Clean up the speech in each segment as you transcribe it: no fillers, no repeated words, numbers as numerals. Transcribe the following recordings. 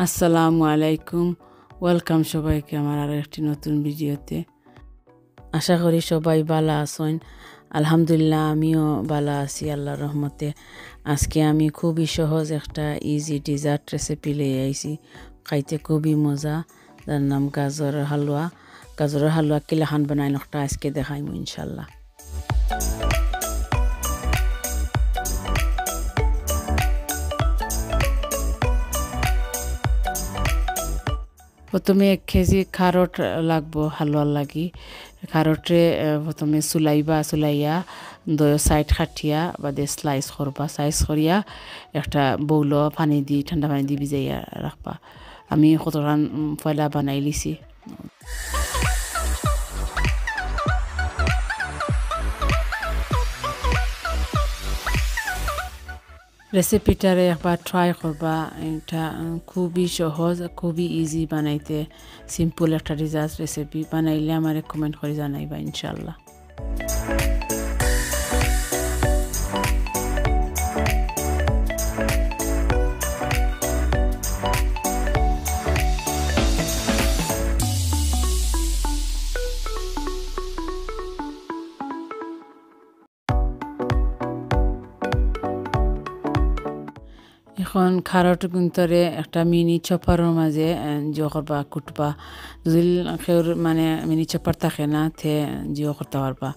আসসালামু আলাইকুম ওয়েলকাম সবাইকে আমার আরেকটি নতুন ভিডিওতে আশা করি সবাই ভালো আছেন আলহামদুলিল্লাহ আমিও ভালো আছি আল্লাহর রহমতে আজকে আমি খুবই সহজ একটা ইজি ডেজার্ট রেসিপি নিয়ে আইছি খাইতে খুবই মজা যার নাম গাজরের হালুয়া কিলাখান বানাই নটা আজকে দেখাইমু ইনশাআল্লাহ প্রথমে 1 কেজি খারট লাগবো হালুয়ার লাগি খারটে প্রথমে সুলাইয়া দয় সাইড কাটিয়া বাদে স্লাইস করবা সাইজ করিয়া একটা বউল পানি দি ঠান্ডা পানি দি ভিজাইয়া রাখবা আমি কতখান পয়লা বানাই লিছি রেসিপিটারে একবার ট্রাই করবা এটা খুবই সহজ খুবই ইজি বানাইতে সিম্পল একটা ডেজার্ট রেসিপি বানাইলে আমারে কমেন্ট করে জানাইবা ইনশাআল্লাহ এখন খারট গুন্তরে একটা মিনি চপারের মাঝে জিও করবা কুটবা যদি কেউ মানে মিনি চপার থাকে না তে জিও করতে পারবা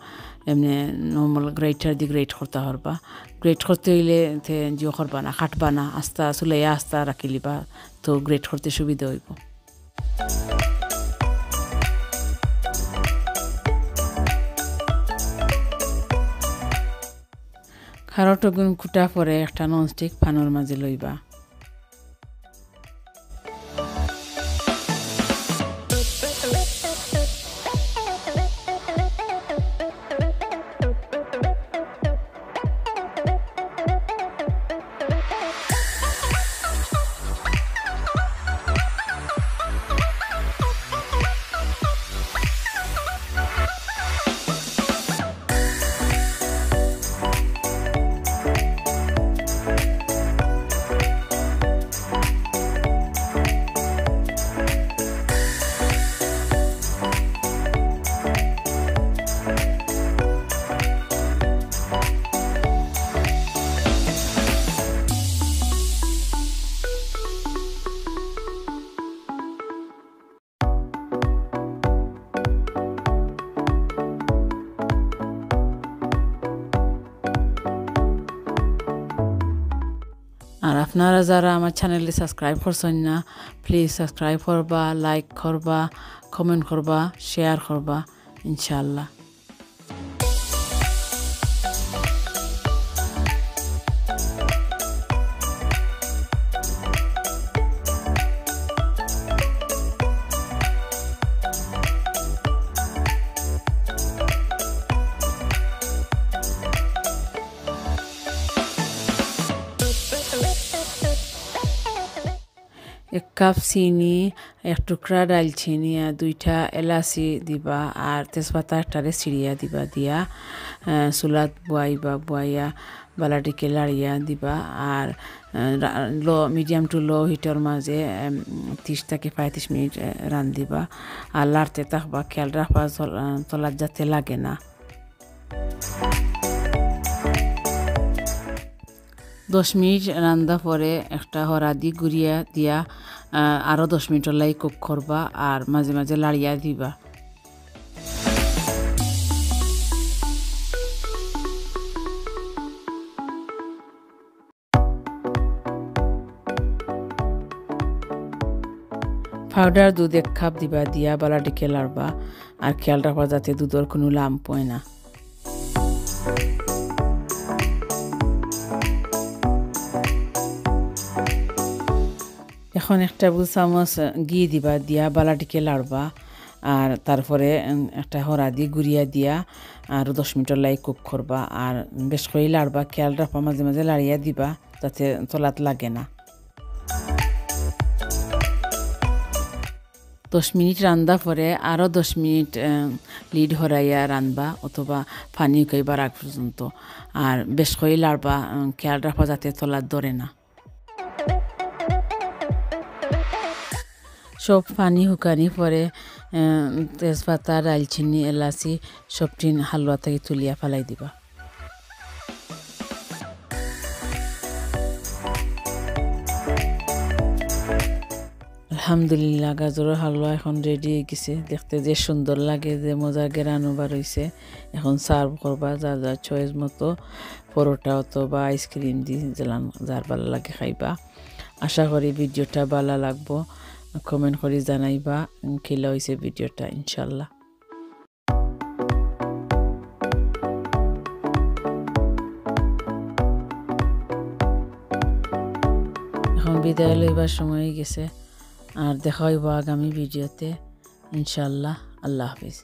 এমনি নর্মাল গ্রেটার দি গ্রেট করতে পারবা গ্রেট করতে হইলে তে জিও করবা না কাটবা না আস্তা চুলাইয়া আস্তা রাখিলিবা তো গ্রেট করতে সুবিধা হইব খারট গুণ কুটা পরে একটা ননস্টিক পানোর মাঝে লইবা আর আপনারা যারা আমার চ্যানেলে সাবস্ক্রাইব করছেন না প্লিজ সাবস্ক্রাইব করবা লাইক করবা কমেন্ট করবা শেয়ার করবা ইনশাআল্লাহ एक कप चीनी एक टुकड़ा दालचीनी दुईटा एलाची दिबा और तेजपाता एकटारे छिड़िया दिबा दिया चुलात बुआइया बालाटिके लाड़िया दिबा और लो मीडियम टू लो हिटर माजे 30 থেকে 35 मिनट रांधिबा और लाड़ते थाकबा खेयाल राखबा तलात जाते लागे ना 10 মিনিট রান্না পরে একটা হরাদি গুড়িয়া দিয়া আরো 10 মিনিট লাই কুক করবা আর মাঝে মাঝে লাড়িয়া দিবা পাউডার দুধ 1 কাপ দিবা দিয়া বালাটিকে লাড়বা আর খেয়াল রাখবা যাতে দুধের কোনো লাম্প হয় না এখন 1 টেবিল চামচ ঘি দিবা দিয়া বালাটিকে লাড়বা আর তারপরে একটা হরাদি গুড়িয়া দিয়া আর 10 মিনিট লাই কুক করবা আর বেশ করে লাড়বা খেয়াল রাখবা মাঝে মাঝে লাড়িয়া দিবা যাতে তলাত লাগে না 10 মিনিট রান্না পরে আরো 10 মিনিট লিড হরাইয়া রান্নবা অথবা পানি কইবার আগ পর্যন্ত আর বেশ করে লাড়বা খেয়াল রাখবা যাতে তলাত ধরে না সব পানি শুকানি পরে তেজপাতা দালচিনি এলাচি সবটি হালুয়া থেকে তুলিয়া ফেলাই দিবা আলহামদুলিল্লাহ গাজরের হালুয়া এখন রেডি হয়ে গেছে দেখতে যে সুন্দর লাগে যে মজার গেরানো বার হইছে এখন সার্ভ করবা যা যা চয়েস মতো পরোটা অথবা আইসক্রিম দি যার ভালো লাগে খাইবা আশা করি ভিডিওটা ভালো লাগবো কমেন্ট করে জানাইবা খেলা হইছে ভিডিওটা ইনশাল্লাহ এখন বিদায় লইবার সময় গেছে আর দেখা হইব আগামী ভিডিওতে ইনশাল্লাহ আল্লাহ হাফিজ